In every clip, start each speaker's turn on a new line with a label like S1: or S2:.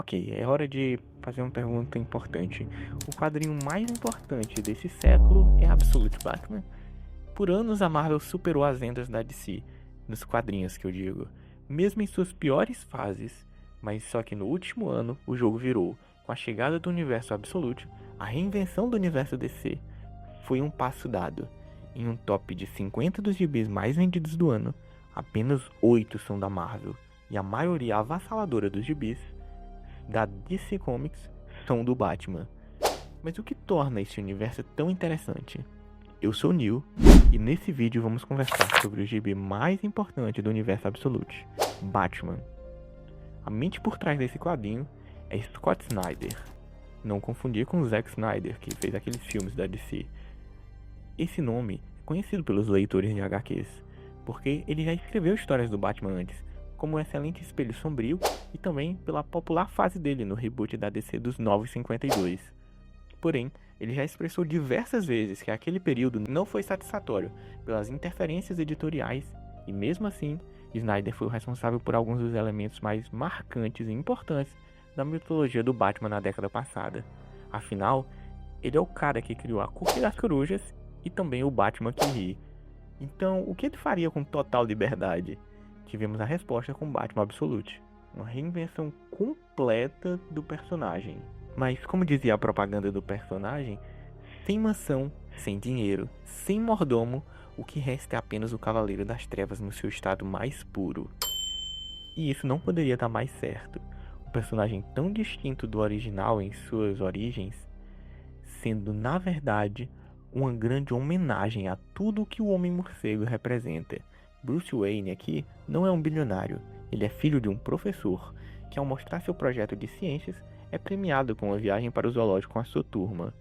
S1: Ok, é hora de fazer uma pergunta importante. O quadrinho mais importante desse século é Absolute Batman? Por anos a Marvel superou as vendas da DC, nos quadrinhos que eu digo, mesmo em suas piores fases, mas só que no último ano o jogo virou. Com a chegada do universo Absolute, a reinvenção do universo DC foi um passo dado. Em um top de 50 dos gibis mais vendidos do ano, apenas 8 são da Marvel, e a maioria avassaladora dos gibis da DC Comics são do Batman. Mas o que torna esse universo tão interessante? Eu sou o Neil e nesse vídeo vamos conversar sobre o gibi mais importante do universo Absolute, Batman. A mente por trás desse quadrinho é Scott Snyder. Não confundir com Zack Snyder, que fez aqueles filmes da DC. Esse nome é conhecido pelos leitores de HQs, porque ele já escreveu histórias do Batman antes, como um excelente espelho sombrio e também pela popular fase dele no reboot da DC dos Novos 52. Porém, ele já expressou diversas vezes que aquele período não foi satisfatório pelas interferências editoriais e mesmo assim, Snyder foi o responsável por alguns dos elementos mais marcantes e importantes da mitologia do Batman na década passada. Afinal, ele é o cara que criou a Corte das Corujas e também o Batman que ri. Então, o que ele faria com total liberdade? Tivemos a resposta com Batman Absolute, uma reinvenção completa do personagem. Mas, como dizia a propaganda do personagem, sem mansão, sem dinheiro, sem mordomo, o que resta é apenas o Cavaleiro das Trevas no seu estado mais puro. E isso não poderia estar mais certo. Um personagem tão distinto do original em suas origens, sendo, na verdade, uma grande homenagem a tudo o que o Homem-Morcego representa. Bruce Wayne aqui não é um bilionário, ele é filho de um professor, que ao mostrar seu projeto de ciências, é premiado com uma viagem para o zoológico com a sua turma.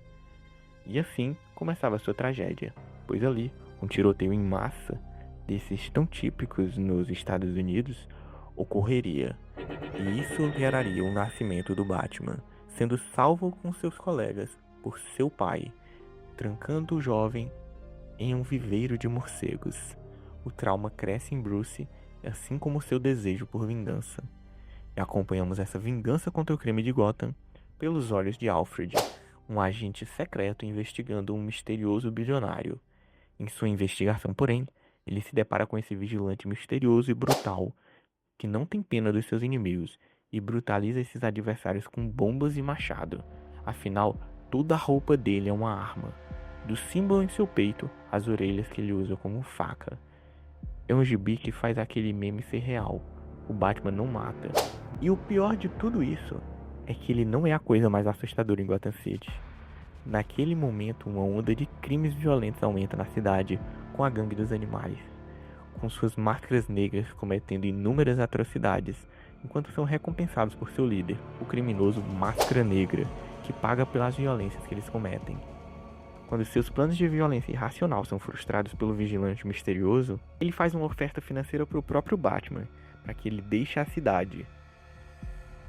S1: E assim começava sua tragédia, pois ali, um tiroteio em massa, desses tão típicos nos Estados Unidos, ocorreria. E isso geraria o nascimento do Batman, sendo salvo com seus colegas por seu pai, trancando o jovem em um viveiro de morcegos. O trauma cresce em Bruce, assim como seu desejo por vingança. E acompanhamos essa vingança contra o crime de Gotham pelos olhos de Alfred, um agente secreto investigando um misterioso bilionário. Em sua investigação, porém, ele se depara com esse vigilante misterioso e brutal, que não tem pena dos seus inimigos e brutaliza esses adversários com bombas e machado. Afinal, toda a roupa dele é uma arma. Do símbolo em seu peito, às orelhas que ele usa como faca. É um gibi que faz aquele meme ser real. O Batman não mata. E o pior de tudo isso é que ele não é a coisa mais assustadora em Gotham City. Naquele momento, uma onda de crimes violentos aumenta na cidade com a gangue dos animais, com suas máscaras negras cometendo inúmeras atrocidades, enquanto são recompensados por seu líder, o criminoso Máscara Negra, que paga pelas violências que eles cometem. Quando seus planos de violência irracional são frustrados pelo vigilante misterioso, ele faz uma oferta financeira para o próprio Batman, para que ele deixe a cidade.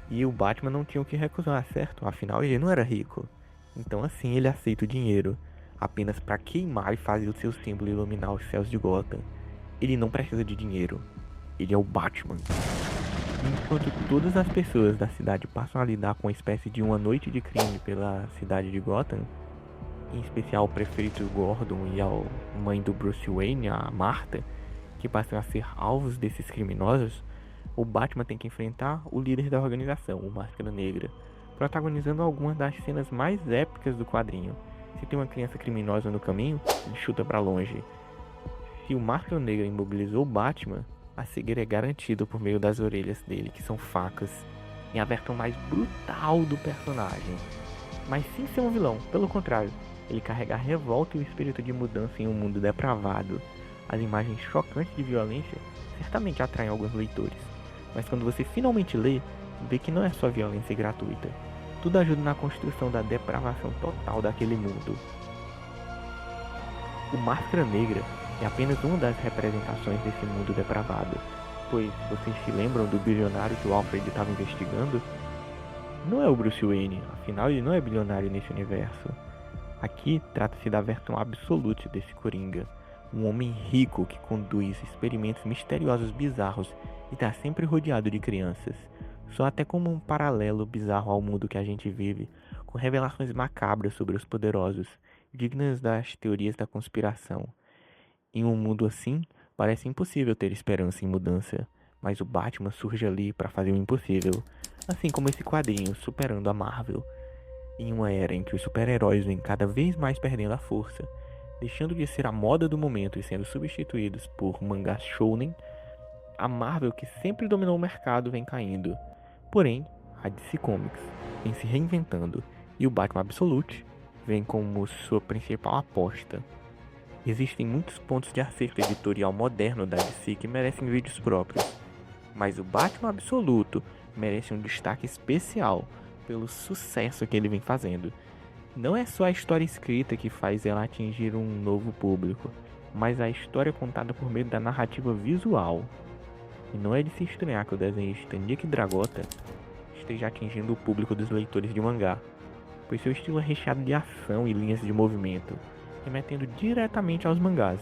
S1: E o Batman não tinha o que recusar, certo? Afinal, ele não era rico. Então assim ele aceita o dinheiro, apenas para queimar e fazer o seu símbolo iluminar os céus de Gotham. Ele não precisa de dinheiro, ele é o Batman. Enquanto todas as pessoas da cidade passam a lidar com uma espécie de uma noite de crime pela cidade de Gotham, em especial o prefeito Gordon e a mãe do Bruce Wayne, a Martha, que passam a ser alvos desses criminosos, o Batman tem que enfrentar o líder da organização, o Máscara Negra, protagonizando algumas das cenas mais épicas do quadrinho. Se tem uma criança criminosa no caminho, ele chuta pra longe. Se o Máscara Negra imobilizou o Batman, a cegueira é garantida por meio das orelhas dele, que são facas, em a versão mais brutal do personagem. Mas sem ser um vilão, pelo contrário, ele carrega a revolta e o espírito de mudança em um mundo depravado. As imagens chocantes de violência certamente atraem alguns leitores, mas quando você finalmente lê, vê que não é só violência gratuita. Tudo ajuda na construção da depravação total daquele mundo. O Máscara Negra é apenas uma das representações desse mundo depravado, pois vocês se lembram do bilionário que o Alfred estava investigando? Não é o Bruce Wayne, afinal ele não é bilionário nesse universo. Aqui trata-se da versão absolute desse Coringa, um homem rico que conduz experimentos misteriosos bizarros e está sempre rodeado de crianças. soa até como um paralelo bizarro ao mundo que a gente vive, com revelações macabras sobre os poderosos, dignas das teorias da conspiração. Em um mundo assim, parece impossível ter esperança em mudança, mas o Batman surge ali para fazer o impossível, assim como esse quadrinho superando a Marvel. Em uma era em que os super-heróis vêm cada vez mais perdendo a força, deixando de ser a moda do momento e sendo substituídos por mangás shounen, a Marvel, que sempre dominou o mercado, vem caindo. Porém, a DC Comics vem se reinventando e o Batman Absolute vem como sua principal aposta. Existem muitos pontos de acerto editorial moderno da DC que merecem vídeos próprios, mas o Batman Absoluto merece um destaque especial pelo sucesso que ele vem fazendo. Não é só a história escrita que faz ela atingir um novo público, mas a história contada por meio da narrativa visual. E não é de se estranhar que o desenhista Nick Dragotta esteja atingindo o público dos leitores de mangá, pois seu estilo é recheado de ação e linhas de movimento, remetendo diretamente aos mangás.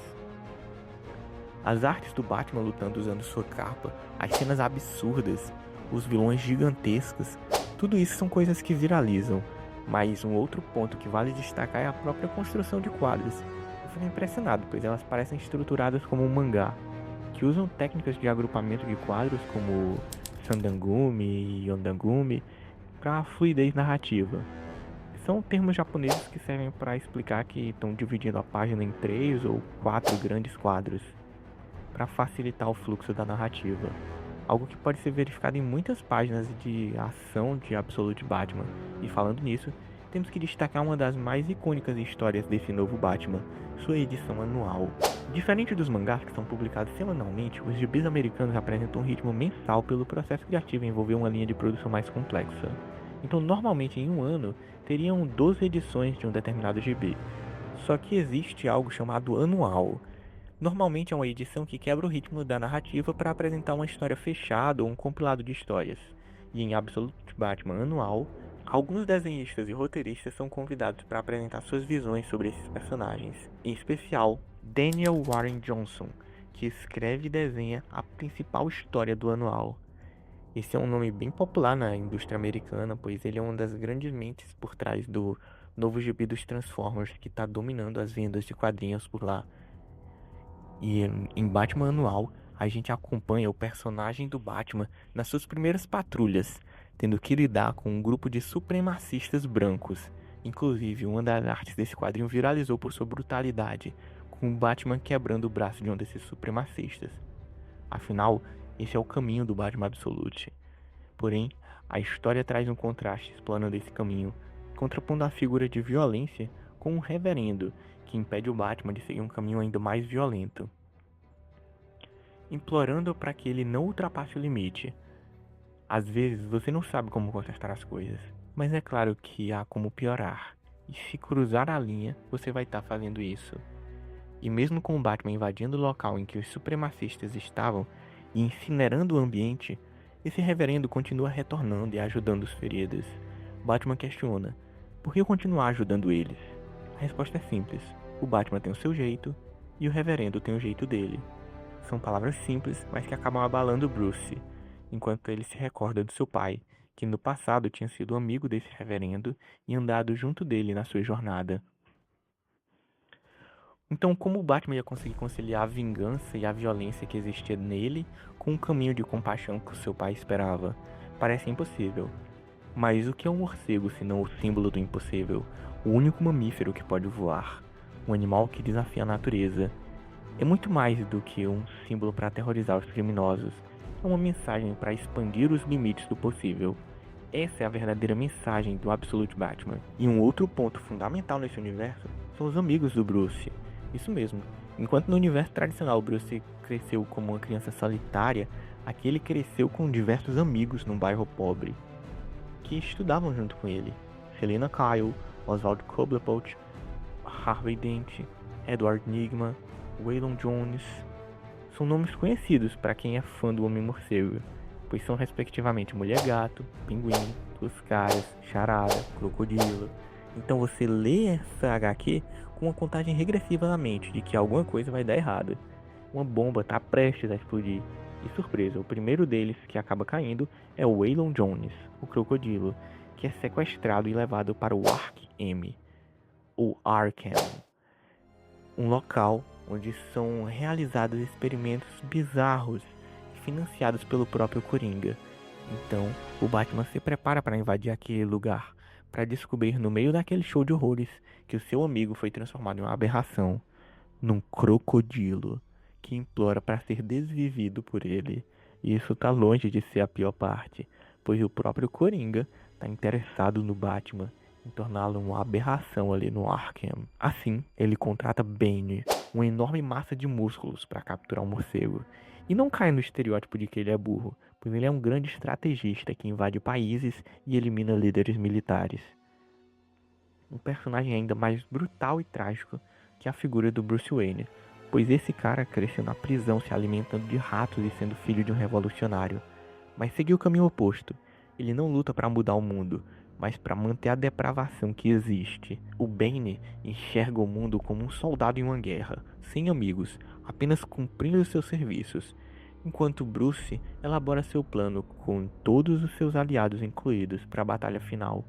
S1: As artes do Batman lutando usando sua capa, as cenas absurdas, os vilões gigantescos, tudo isso são coisas que viralizam. Mas um outro ponto que vale destacar é a própria construção de quadros. Eu fico impressionado, pois elas parecem estruturadas como um mangá, que usam técnicas de agrupamento de quadros como Sandangumi e Yondangumi para fluidez narrativa. São termos japoneses que servem para explicar que estão dividindo a página em 3 ou 4 grandes quadros, para facilitar o fluxo da narrativa. Algo que pode ser verificado em muitas páginas de ação de Absolute Batman. E falando nisso, temos que destacar uma das mais icônicas histórias desse novo Batman, sua edição anual. Diferente dos mangás que são publicados semanalmente, os gibis americanos apresentam um ritmo mensal pelo processo criativo em envolver uma linha de produção mais complexa. Então, normalmente em um ano, teriam 12 edições de um determinado gibi. Só que existe algo chamado anual. Normalmente é uma edição que quebra o ritmo da narrativa para apresentar uma história fechada ou um compilado de histórias. E em Absolute Batman anual, alguns desenhistas e roteiristas são convidados para apresentar suas visões sobre esses personagens. Em especial, Daniel Warren Johnson, que escreve e desenha a principal história do anual. Esse é um nome bem popular na indústria americana, pois ele é uma das grandes mentes por trás do novo gibi dos Transformers, que está dominando as vendas de quadrinhos por lá. E em Batman anual, a gente acompanha o personagem do Batman nas suas primeiras patrulhas, tendo que lidar com um grupo de supremacistas brancos. Inclusive, uma das artes desse quadrinho viralizou por sua brutalidade, com o Batman quebrando o braço de um desses supremacistas. Afinal, esse é o caminho do Batman Absolute. Porém, a história traz um contraste explorando esse caminho, contrapondo a figura de violência com um reverendo, que impede o Batman de seguir um caminho ainda mais violento, implorando para que ele não ultrapasse o limite. Às vezes você não sabe como consertar as coisas, mas é claro que há como piorar, e se cruzar a linha, você vai estar fazendo isso. E mesmo com o Batman invadindo o local em que os supremacistas estavam e incinerando o ambiente, esse reverendo continua retornando e ajudando os feridos. Batman questiona: por que eu continuar ajudando eles? A resposta é simples: o Batman tem o seu jeito e o reverendo tem o jeito dele. São palavras simples, mas que acabam abalando Bruce, enquanto ele se recorda do seu pai, que no passado tinha sido amigo desse reverendo e andado junto dele na sua jornada. Então, como o Batman ia conseguir conciliar a vingança e a violência que existia nele com o caminho de compaixão que o seu pai esperava? Parece impossível. Mas o que é um morcego senão o símbolo do impossível? O único mamífero que pode voar, um animal que desafia a natureza. É muito mais do que um símbolo para aterrorizar os criminosos. É uma mensagem para expandir os limites do possível. Essa é a verdadeira mensagem do Absolute Batman. E um outro ponto fundamental nesse universo são os amigos do Bruce. Isso mesmo. Enquanto no universo tradicional Bruce cresceu como uma criança solitária, aqui ele cresceu com diversos amigos num bairro pobre, que estudavam junto com ele. Selina Kyle, Oswald Cobblepot, Harvey Dent, Edward Nygma, Waylon Jones. São nomes conhecidos para quem é fã do Homem-Morcego, pois são respectivamente Mulher-Gato, Pinguim, Duas Caras, Charada, Crocodilo. Então você lê essa HQ com uma contagem regressiva na mente de que alguma coisa vai dar errado. Uma bomba está prestes a explodir. E surpresa, o primeiro deles que acaba caindo é o Waylon Jones, o crocodilo, que é sequestrado e levado para o Arkham, ou Arkham, um local onde são realizados experimentos bizarros e financiados pelo próprio Coringa. Então, o Batman se prepara para invadir aquele lugar, para descobrir no meio daquele show de horrores que o seu amigo foi transformado em uma aberração, num crocodilo que implora para ser desvivido por ele. E isso tá longe de ser a pior parte, pois o próprio Coringa tá interessado no Batman em torná-lo uma aberração ali no Arkham. Assim, ele contrata Bane, uma enorme massa de músculos para capturar o morcego. E não cai no estereótipo de que ele é burro, pois ele é um grande estrategista que invade países e elimina líderes militares. Um personagem ainda mais brutal e trágico que a figura do Bruce Wayne, pois esse cara cresceu na prisão se alimentando de ratos e sendo filho de um revolucionário, mas seguiu o caminho oposto. Ele não luta para mudar o mundo, mas para manter a depravação que existe. O Bane enxerga o mundo como um soldado em uma guerra, sem amigos, apenas cumprindo seus serviços, enquanto Bruce elabora seu plano com todos os seus aliados incluídos para a batalha final.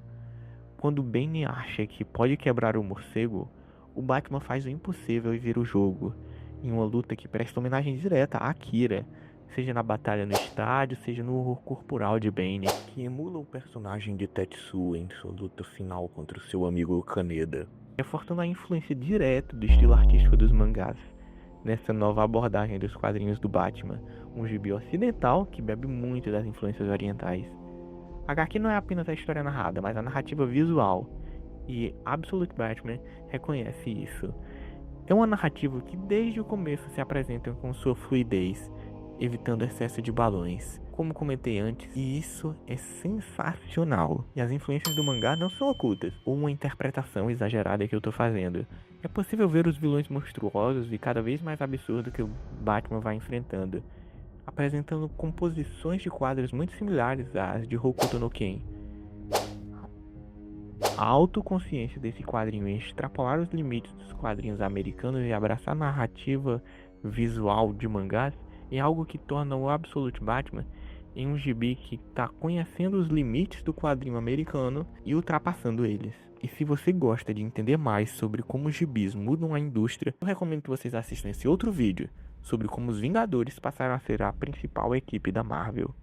S1: Quando Bane acha que pode quebrar o morcego, o Batman faz o impossível e vira o jogo, em uma luta que presta homenagem direta a Akira, seja na batalha no estádio, seja no horror corporal de Bane, que emula o personagem de Tetsuo em sua luta final contra o seu amigo Kaneda, reforçando a influência direta do estilo artístico dos mangás, nessa nova abordagem dos quadrinhos do Batman, um gibi ocidental que bebe muito das influências orientais. A HQ não é apenas a história narrada, mas a narrativa visual, e Absolute Batman reconhece isso. É uma narrativa que desde o começo se apresenta com sua fluidez, evitando excesso de balões, como comentei antes, e isso é sensacional. E as influências do mangá não são ocultas, ou uma interpretação exagerada que eu tô fazendo. É possível ver os vilões monstruosos e cada vez mais absurdos que o Batman vai enfrentando, apresentando composições de quadros muito similares às de Hokuto no Ken. A autoconsciência desse quadrinho em extrapolar os limites dos quadrinhos americanos e abraçar a narrativa visual de mangás é algo que torna o Absolute Batman em um gibi que está conhecendo os limites do quadrinho americano e ultrapassando eles. E se você gosta de entender mais sobre como os gibis mudam a indústria, eu recomendo que vocês assistam esse outro vídeo sobre como os Vingadores passaram a ser a principal equipe da Marvel.